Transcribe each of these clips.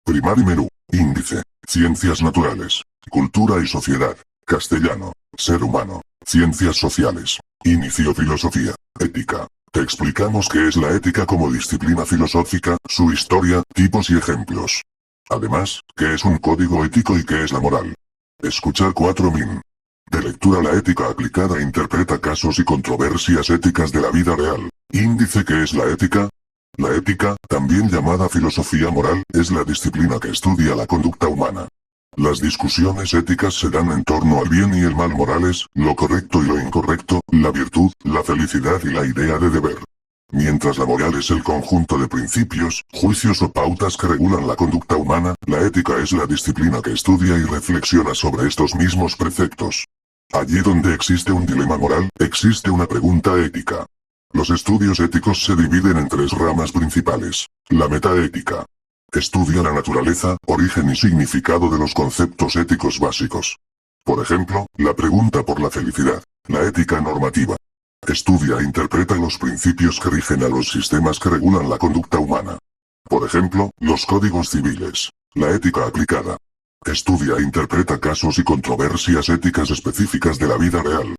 Primer menú. Índice. Ciencias naturales. Cultura y sociedad. Castellano. Ser humano. Ciencias sociales. Inicio filosofía. Ética. Te explicamos qué es la ética como disciplina filosófica, su historia, tipos y ejemplos. Además, qué es un código ético y qué es la moral. Escuchar 4min. De lectura. La ética aplicada interpreta casos y controversias éticas de la vida real. Índice. ¿Qué es la ética? La ética, también llamada filosofía moral, es la disciplina que estudia la conducta humana. Las discusiones éticas se dan en torno al bien y el mal morales, lo correcto y lo incorrecto, la virtud, la felicidad y la idea de deber. Mientras la moral es el conjunto de principios, juicios o pautas que regulan la conducta humana, la ética es la disciplina que estudia y reflexiona sobre estos mismos preceptos. Allí donde existe un dilema moral, existe una pregunta ética. Los estudios éticos se dividen en tres ramas principales. La metaética. Estudia la naturaleza, origen y significado de los conceptos éticos básicos. Por ejemplo, la pregunta por la felicidad. La ética normativa. Estudia e interpreta los principios que rigen a los sistemas que regulan la conducta humana. Por ejemplo, los códigos civiles. La ética aplicada. Estudia e interpreta casos y controversias éticas específicas de la vida real.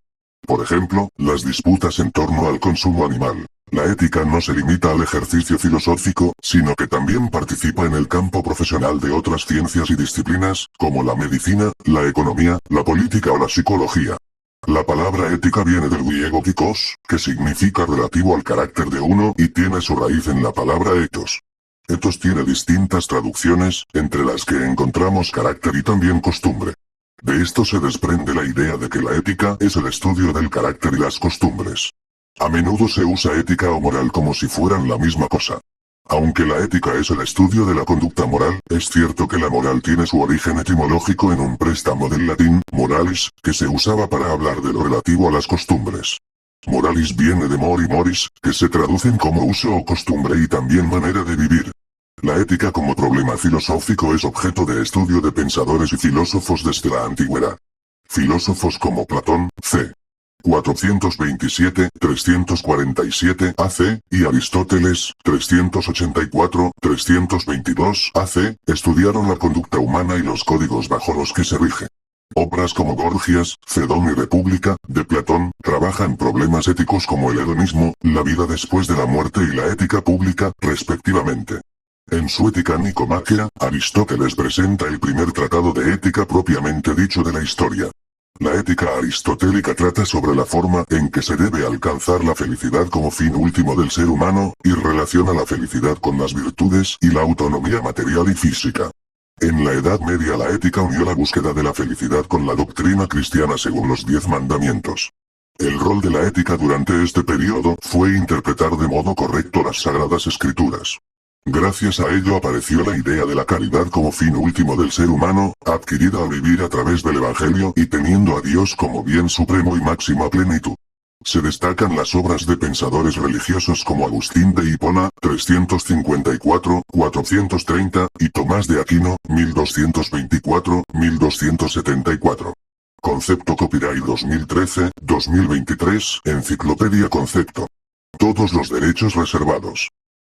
Por ejemplo, las disputas en torno al consumo animal. La ética no se limita al ejercicio filosófico, sino que también participa en el campo profesional de otras ciencias y disciplinas, como la medicina, la economía, la política o la psicología. La palabra ética viene del griego kikos, que significa relativo al carácter de uno y tiene su raíz en la palabra ethos. Ethos tiene distintas traducciones, entre las que encontramos carácter y también costumbre. De esto se desprende la idea de que la ética es el estudio del carácter y las costumbres. A menudo se usa ética o moral como si fueran la misma cosa. Aunque la ética es el estudio de la conducta moral, es cierto que la moral tiene su origen etimológico en un préstamo del latín, moralis, que se usaba para hablar de lo relativo a las costumbres. Moralis viene de mor y moris, que se traducen como uso o costumbre y también manera de vivir. La ética como problema filosófico es objeto de estudio de pensadores y filósofos desde la antigüedad. Filósofos como Platón, c. 427-347 AC, y Aristóteles, 384-322 AC, estudiaron la conducta humana y los códigos bajo los que se rige. Obras como Gorgias, Fedón y República, de Platón, trabajan problemas éticos como el hedonismo, la vida después de la muerte y la ética pública, respectivamente. En su Ética Nicomaquea, Aristóteles presenta el primer tratado de ética propiamente dicho de la historia. La ética aristotélica trata sobre la forma en que se debe alcanzar la felicidad como fin último del ser humano, y relaciona la felicidad con las virtudes y la autonomía material y física. En la Edad Media la ética unió la búsqueda de la felicidad con la doctrina cristiana según los 10 mandamientos. El rol de la ética durante este periodo fue interpretar de modo correcto las sagradas escrituras. Gracias a ello apareció la idea de la caridad como fin último del ser humano, adquirida al vivir a través del Evangelio y teniendo a Dios como bien supremo y máxima plenitud. Se destacan las obras de pensadores religiosos como Agustín de Hipona, 354-430, y Tomás de Aquino, 1224-1274. Concepto Copyright 2013-2023, Enciclopedia Concepto. Todos los derechos reservados.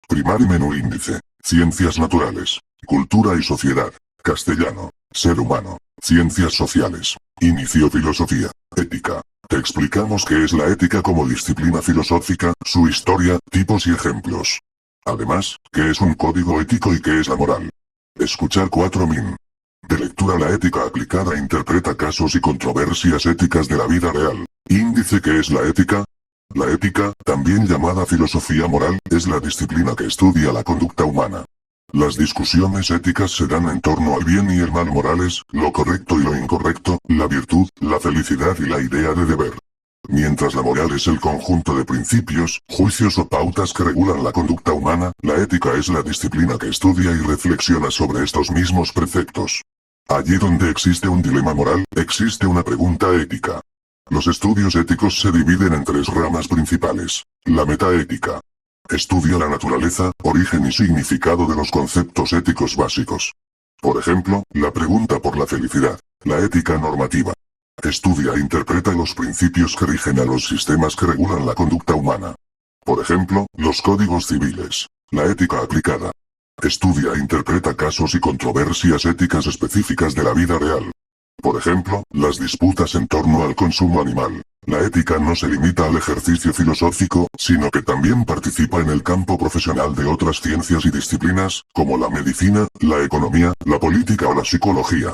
Primer menú índice. Ciencias naturales. Cultura y sociedad. Castellano. Ser humano. Ciencias sociales. Inicio filosofía. Ética. Te explicamos qué es la ética como disciplina filosófica, su historia, tipos y ejemplos. Además, qué es un código ético y qué es la moral. Escuchar 4min. De lectura. La ética aplicada interpreta casos y controversias éticas de la vida real. Índice. ¿Qué es la ética? La ética, también llamada filosofía moral, es la disciplina que estudia la conducta humana. Las discusiones éticas se dan en torno al bien y el mal morales, lo correcto y lo incorrecto, la virtud, la felicidad y la idea de deber. Mientras la moral es el conjunto de principios, juicios o pautas que regulan la conducta humana, la ética es la disciplina que estudia y reflexiona sobre estos mismos preceptos. Allí donde existe un dilema moral, existe una pregunta ética. Los estudios éticos se dividen en tres ramas principales. La metaética. Estudia la naturaleza, origen y significado de los conceptos éticos básicos. Por ejemplo, la pregunta por la felicidad. La ética normativa. Estudia e interpreta los principios que rigen a los sistemas que regulan la conducta humana. Por ejemplo, los códigos civiles. La ética aplicada. Estudia e interpreta casos y controversias éticas específicas de la vida real. Por ejemplo, las disputas en torno al consumo animal. La ética no se limita al ejercicio filosófico, sino que también participa en el campo profesional de otras ciencias y disciplinas, como la medicina, la economía, la política o la psicología.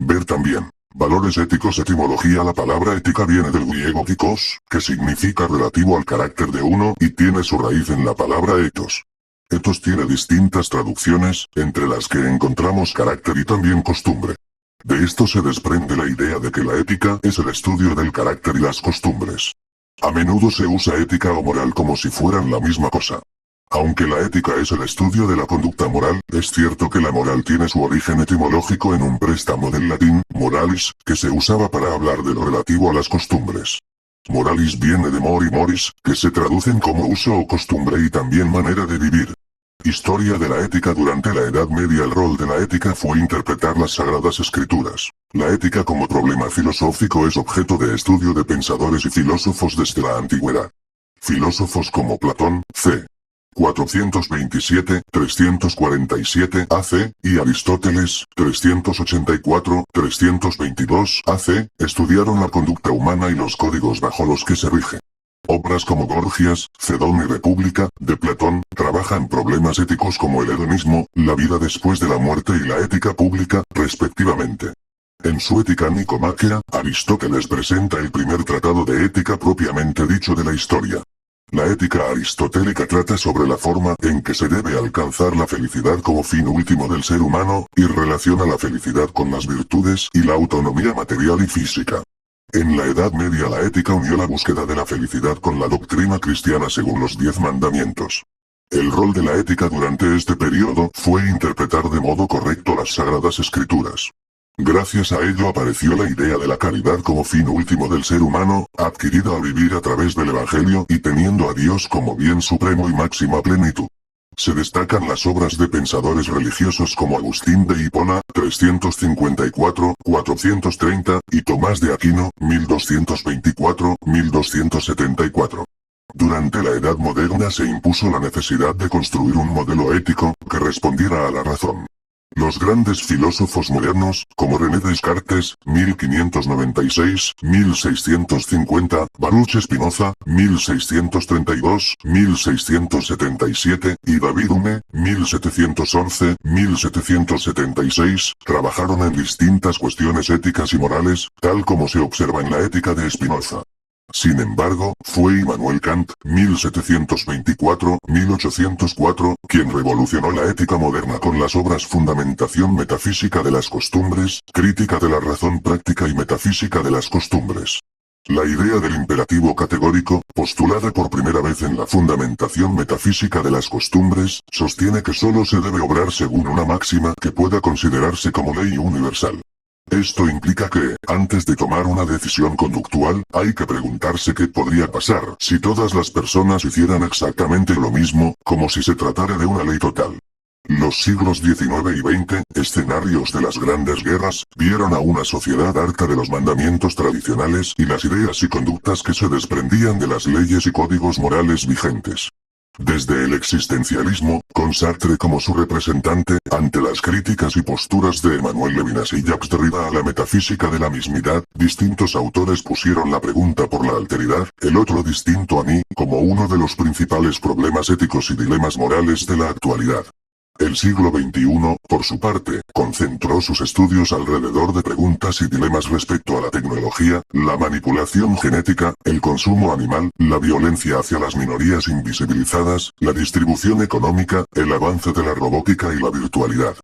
Ver también. Valores éticos. Etimología. La palabra ética viene del griego kikos, que significa relativo al carácter de uno y tiene su raíz en la palabra ethos. Ethos tiene distintas traducciones, entre las que encontramos carácter y también costumbre. De esto se desprende la idea de que la ética es el estudio del carácter y las costumbres. A menudo se usa ética o moral como si fueran la misma cosa. Aunque la ética es el estudio de la conducta moral, es cierto que la moral tiene su origen etimológico en un préstamo del latín, moralis, que se usaba para hablar de lo relativo a las costumbres. Moralis viene de mor y moris, que se traducen como uso o costumbre y también manera de vivir. Historia de la ética. Durante la Edad Media el rol de la ética fue interpretar las Sagradas Escrituras. La ética como problema filosófico es objeto de estudio de pensadores y filósofos desde la antigüedad. Filósofos como Platón, c. 427-347 AC, y Aristóteles, 384-322 AC, estudiaron la conducta humana y los códigos bajo los que se rige. Obras como Gorgias, Cedón y República, de Platón, trabajan problemas éticos como el hedonismo, la vida después de la muerte y la ética pública, respectivamente. En su Ética Nicomáquea, Aristóteles presenta el primer tratado de ética propiamente dicho de la historia. La ética aristotélica trata sobre la forma en que se debe alcanzar la felicidad como fin último del ser humano, y relaciona la felicidad con las virtudes y la autonomía material y física. En la Edad Media la ética unió la búsqueda de la felicidad con la doctrina cristiana según los 10 mandamientos. El rol de la ética durante este periodo fue interpretar de modo correcto las Sagradas Escrituras. Gracias a ello apareció la idea de la caridad como fin último del ser humano, adquirida al vivir a través del Evangelio y teniendo a Dios como bien supremo y máxima plenitud. Se destacan las obras de pensadores religiosos como Agustín de Hipona, 354-430, y Tomás de Aquino, 1224-1274. Durante la Edad Moderna se impuso la necesidad de construir un modelo ético que respondiera a la razón. Los grandes filósofos modernos, como René Descartes, 1596-1650, Baruch Spinoza, 1632-1677, y David Hume, 1711-1776, trabajaron en distintas cuestiones éticas y morales, tal como se observa en la Ética de Spinoza. Sin embargo, fue Immanuel Kant, 1724-1804, quien revolucionó la ética moderna con las obras Fundamentación metafísica de las costumbres, Crítica de la razón práctica y Metafísica de las costumbres. La idea del imperativo categórico, postulada por primera vez en la Fundamentación metafísica de las costumbres, sostiene que solo se debe obrar según una máxima que pueda considerarse como ley universal. Esto implica que, antes de tomar una decisión conductual, hay que preguntarse qué podría pasar si todas las personas hicieran exactamente lo mismo, como si se tratara de una ley total. Los siglos XIX y XX, escenarios de las grandes guerras, vieron a una sociedad harta de los mandamientos tradicionales y las ideas y conductas que se desprendían de las leyes y códigos morales vigentes. Desde el existencialismo, con Sartre como su representante, ante las críticas y posturas de Emmanuel Levinas y Jacques Derrida a la metafísica de la mismidad, distintos autores pusieron la pregunta por la alteridad, el otro distinto a mí, como uno de los principales problemas éticos y dilemas morales de la actualidad. El siglo XXI, por su parte, concentró sus estudios alrededor de preguntas y dilemas respecto a la tecnología, la manipulación genética, el consumo animal, la violencia hacia las minorías invisibilizadas, la distribución económica, el avance de la robótica y la virtualidad.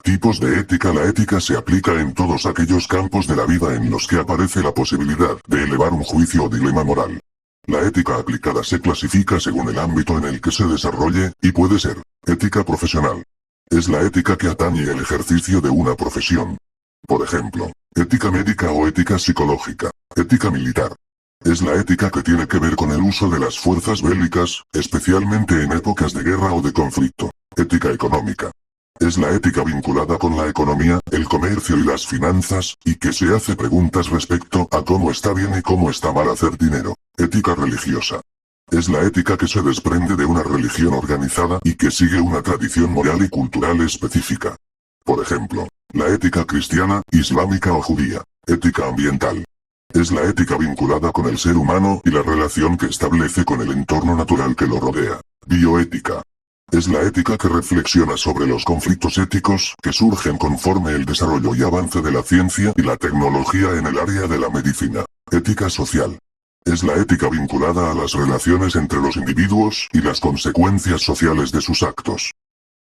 Tipos de ética. La ética se aplica en todos aquellos campos de la vida en los que aparece la posibilidad de elevar un juicio o dilema moral. La ética aplicada se clasifica según el ámbito en el que se desarrolle, y puede ser: ética profesional. Es la ética que atañe el ejercicio de una profesión. Por ejemplo, ética médica o ética psicológica. Ética militar. Es la ética que tiene que ver con el uso de las fuerzas bélicas, especialmente en épocas de guerra o de conflicto. Ética económica. Es la ética vinculada con la economía, el comercio y las finanzas, y que se hace preguntas respecto a cómo está bien y cómo está mal hacer dinero. Ética religiosa. Es la ética que se desprende de una religión organizada y que sigue una tradición moral y cultural específica. Por ejemplo, la ética cristiana, islámica o judía. Ética ambiental. Es la ética vinculada con el ser humano y la relación que establece con el entorno natural que lo rodea. Bioética. Es la ética que reflexiona sobre los conflictos éticos que surgen conforme el desarrollo y avance de la ciencia y la tecnología en el área de la medicina. Ética social. Es la ética vinculada a las relaciones entre los individuos y las consecuencias sociales de sus actos.